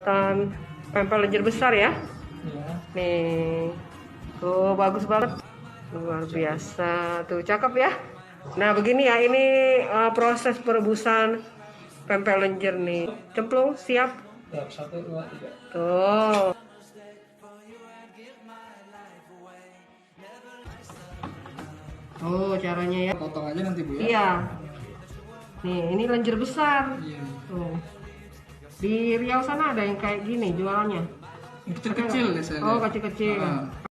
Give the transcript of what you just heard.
Tan pempek lenjer besar ya. Ya. Nih. Tuh bagus banget. Luar biasa. Tuh cakep ya. Nah, begini ya ini proses perebusan pempek lenjer nih. Cemplung siap. Ya, 1, 2, 3. Tuh. Tuh caranya ya. Potong aja nanti Bu ya. Iya. Nih, ini lenjer besar. Iya. Tuh. Di Riau sana ada yang kayak gini jualannya. Kecil-kecil deh saya Oh, lihat. kecil-kecil. Ah.